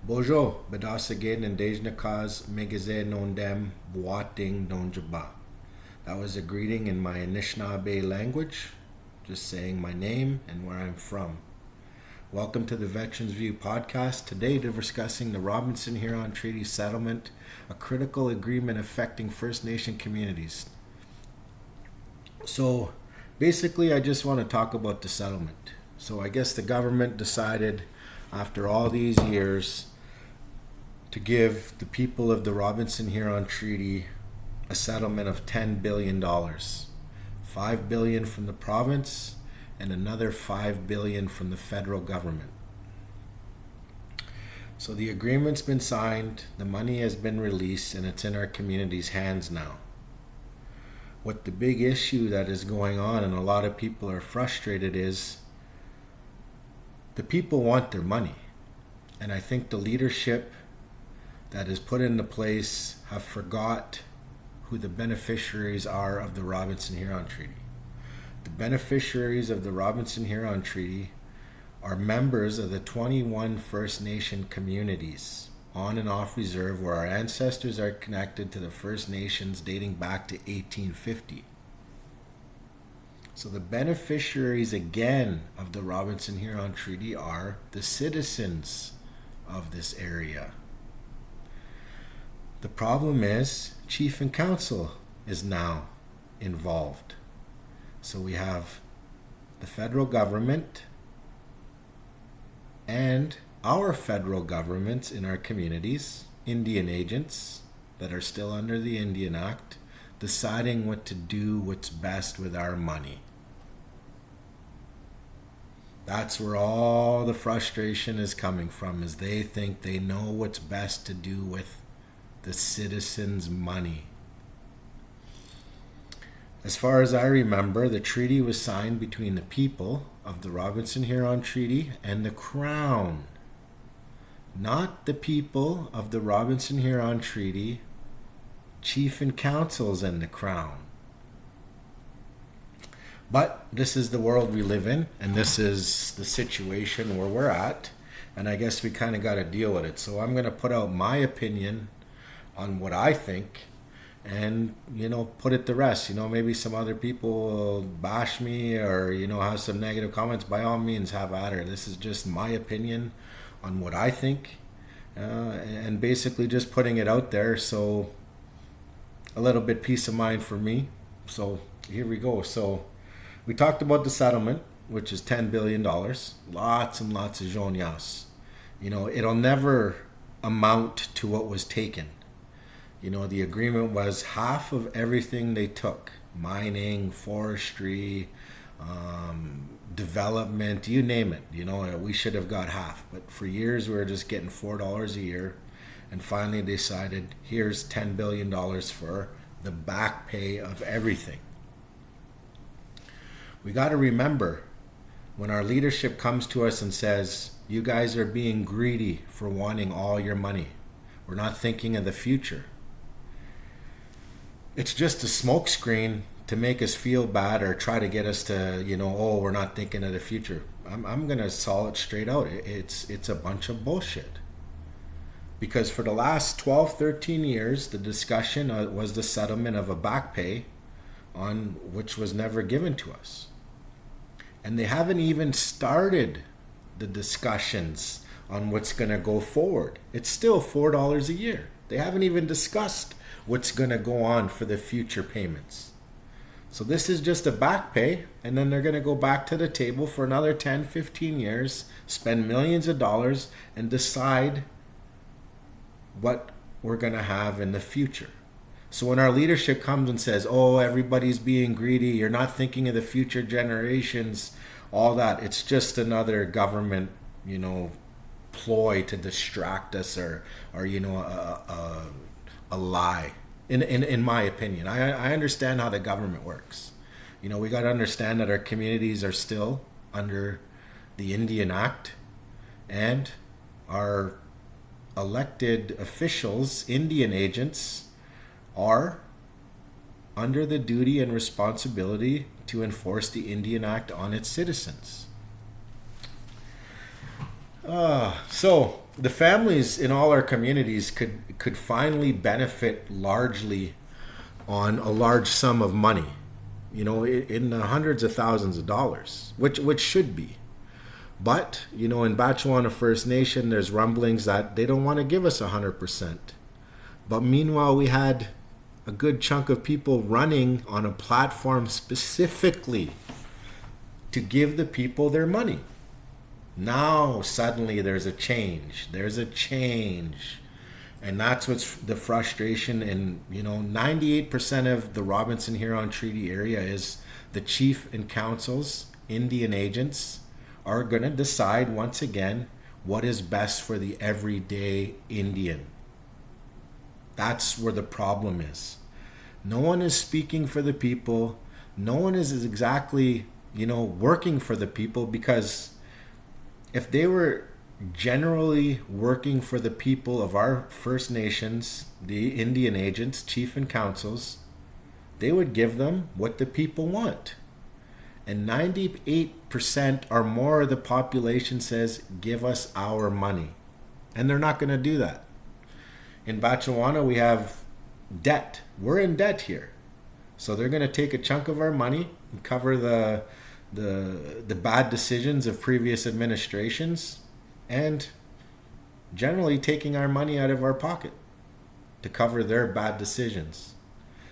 Bojo, Bedasagin and Dejnakas Megaze Nondem Buating Donjaba. That was a greeting in my Anishinaabe language, just saying my name and where I'm from. Welcome to the Veterans View podcast. Today we're discussing the Robinson Huron Treaty Settlement, a critical agreement affecting First Nation communities. So basically I just want to talk about the settlement. So I guess the government decided after all these years to give the people of the Robinson Huron Treaty a settlement of $10 billion. $5 billion from the province and another $5 billion from the federal government. So the agreement's been signed, the money has been released, and it's in our community's hands now. What the big issue that is going on, and a lot of people are frustrated, is the people want their money. And I think the leadership that is put into place have forgot who the beneficiaries are of the Robinson Huron Treaty. The beneficiaries of the Robinson Huron Treaty are members of the 21 First Nation communities on and off reserve where our ancestors are connected to the First Nations dating back to 1850. So the beneficiaries again of the Robinson Huron Treaty are the citizens of this area. The problem is Chief and Council is now involved. So we have the federal government and our federal governments in our communities, Indian agents that are still under the Indian Act, deciding what to do, what's best with our money. That's where all the frustration is coming from, is they think they know what's best to do with the citizens' money. As far as I remember, the treaty was signed between the people of the Robinson Huron Treaty and the Crown. Not the people of the Robinson Huron Treaty, Chief and Councils and the Crown. But this is the world we live in, and this is the situation where we're at, and I guess we kind of got to deal with it. So I'm going to put out my opinion on what I think and, put it to rest. Maybe some other people will bash me or, have some negative comments. By all means, have at her. This is just my opinion on what I think, and basically just putting it out there, so a little bit peace of mind for me. So here we go. So we talked about the settlement, which is $10 billion. Lots and lots of jonias. It'll never amount to what was taken. The agreement was half of everything they took. Mining, forestry, development, you name it. We should have got half. But for years we were just getting $4 a year. And finally decided, here's $10 billion for the back pay of everything. We got to remember, when our leadership comes to us and says, you guys are being greedy for wanting all your money. We're not thinking of the future. It's just a smokescreen to make us feel bad or try to get us to, we're not thinking of the future. I'm going to call it straight out. It's a bunch of bullshit. Because for the last 12, 13 years, the discussion was the settlement of a back pay on which was never given to us. And they haven't even started the discussions on what's going to go forward. It's still $4 a year. They haven't even discussed what's going to go on for the future payments. So this is just a back pay, and then they're going to go back to the table for another 10, 15 years, spend millions of dollars, and decide what we're going to have in the future. So when our leadership comes and says, oh, everybody's being greedy, you're not thinking of the future generations, all that, it's just another government, ploy to distract us or a lie, in my opinion. I understand how the government works. We got to understand that our communities are still under the Indian Act, and our elected officials, Indian agents, are under the duty and responsibility to enforce the Indian Act on its citizens. So the families in all our communities could finally benefit largely on a large sum of money, in the hundreds of thousands of dollars, which should be. But, in Batchewana First Nation, there's rumblings that they don't want to give us 100%. But meanwhile, we had a good chunk of people running on a platform specifically to give the people their money. Now, suddenly, there's a change. There's a change. And that's what's the frustration. And, 98% of the Robinson Huron Treaty area is the chief and councils, Indian agents, are going to decide once again what is best for the everyday Indian. That's where the problem is. No one is speaking for the people. No one is exactly, working for the people, because if they were generally working for the people of our First Nations, the Indian agents, chief and councils, they would give them what the people want. And 98% or more of the population says, give us our money. And they're not going to do that. In Batchewana, we have debt. We're in debt here. So they're going to take a chunk of our money and cover the bad decisions of previous administrations, and generally taking our money out of our pocket to cover their bad decisions.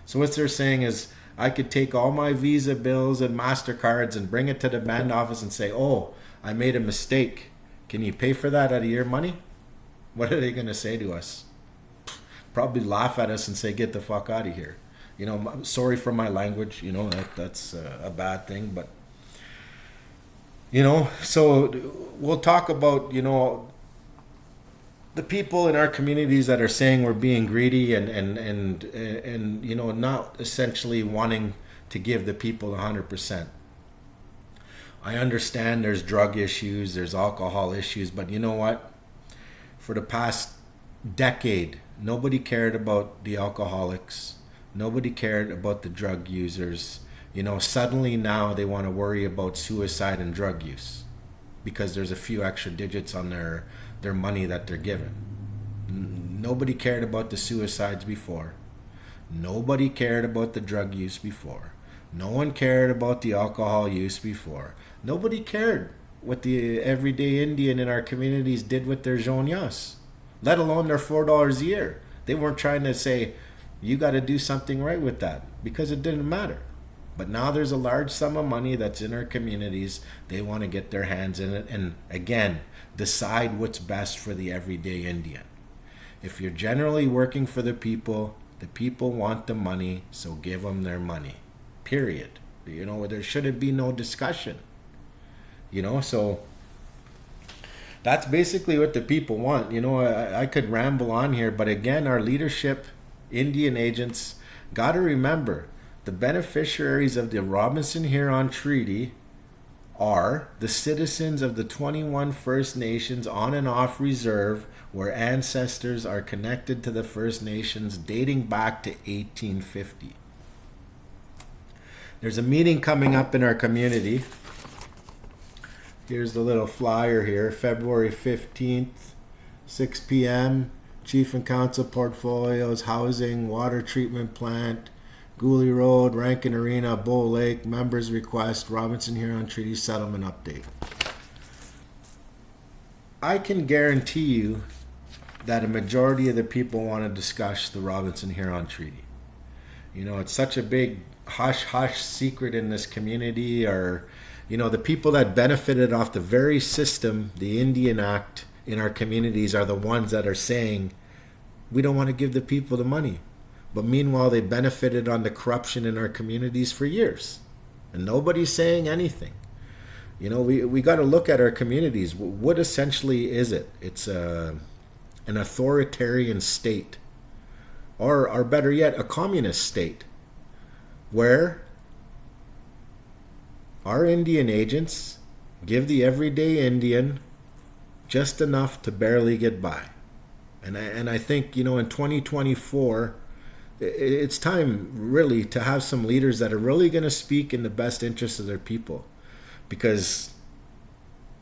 So what they're saying is, I could take all my Visa bills and MasterCards and bring it to the band office and say, oh, I made a mistake. Can you pay for that out of your money? What are they going to say to us? Probably laugh at us and say, get the fuck out of here. Sorry for my language. That's a bad thing. But, so we'll talk about, the people in our communities that are saying we're being greedy and not essentially wanting to give the people 100%. I understand there's drug issues, there's alcohol issues, but you know what? For the past decade, nobody cared about the alcoholics. Nobody cared about the drug users. Suddenly now they want to worry about suicide and drug use because there's a few extra digits on their money that they're given. Nobody cared about the suicides before. Nobody cared about the drug use before. No one cared about the alcohol use before. Nobody cared what the everyday Indian in our communities did with their zhonyas, let alone their $4 a year. They weren't trying to say, you got to do something right with that, because it didn't matter. But now there's a large sum of money that's in our communities. They want to get their hands in it and, again, decide what's best for the everyday Indian. If you're generally working for the people want the money, so give them their money. Period. There shouldn't be no discussion. So that's basically what the people want. I could ramble on here, but again, our leadership, Indian agents, got to remember, the beneficiaries of the Robinson Huron Treaty are the citizens of the 21 First Nations on and off reserve, where ancestors are connected to the First Nations dating back to 1850. There's a meeting coming up in our community. Here's the little flyer here, February 15th, 6 p.m. Chief and Council Portfolios, Housing, Water Treatment Plant, Gooley Road, Rankin Arena, Bull Lake, Members Request, Robinson Huron Treaty Settlement Update. I can guarantee you that a majority of the people want to discuss the Robinson Huron Treaty. It's such a big hush-hush secret in this community, or, the people that benefited off the very system, the Indian Act, in our communities are the ones that are saying, we don't want to give the people the money. But meanwhile, they benefited on the corruption in our communities for years. And nobody's saying anything. We got to look at our communities. What essentially is it? It's an authoritarian state. Or better yet, a communist state. Where our Indian agents give the everyday Indian just enough to barely get by. And I think, in 2024, it's time really to have some leaders that are really going to speak in the best interest of their people. Because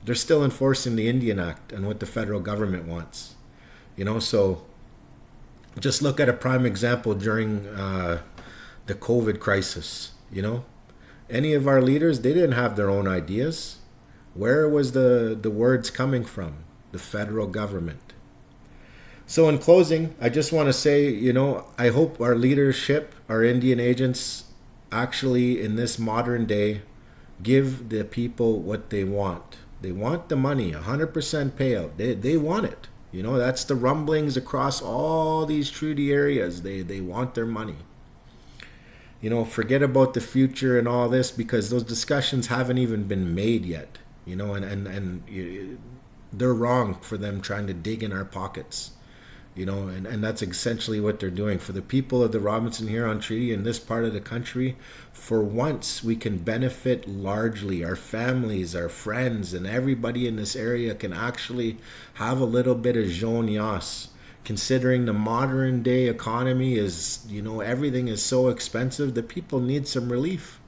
They're still enforcing the Indian Act and what the federal government wants. So just look at a prime example during the COVID crisis. Any of our leaders, they didn't have their own ideas. Where was the words coming from? The federal government. So in closing, I just want to say, I hope our leadership, our Indian agents, actually in this modern day, give the people what they want. They want the money, 100% payout. They want it. That's the rumblings across all these treaty areas. They want their money. Forget about the future and all this, because those discussions haven't even been made yet. And they're wrong for them trying to dig in our pockets. And that's essentially what they're doing. For the people of the Robinson Huron Treaty in this part of the country, for once we can benefit largely. Our families, our friends, and everybody in this area can actually have a little bit of jaune yass. Considering the modern day economy is, everything is so expensive that people need some relief.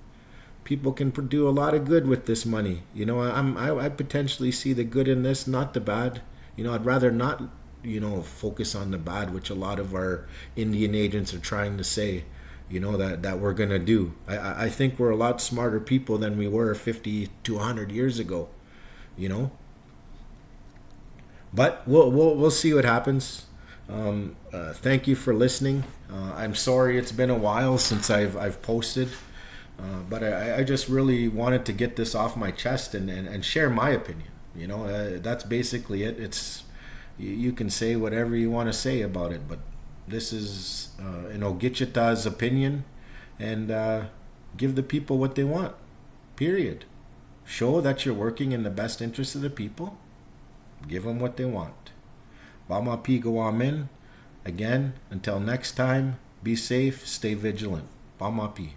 People can do a lot of good with this money. I potentially see the good in this, not the bad. I'd rather not focus on the bad, which a lot of our Indian agents are trying to say, that we're going to do. I think we're a lot smarter people than we were 50 to 100 years ago, But we'll see what happens. Thank you for listening. I'm sorry it's been a while since I've posted, but I just really wanted to get this off my chest and share my opinion. That's basically it. It's you can say whatever you want to say about it, but this is an ogitchidaa's opinion, and give the people what they want. Period. Show that you're working in the best interest of the people. Give them what they want. Bama pi go amen. Again, until next time, be safe, stay vigilant. Bama pi.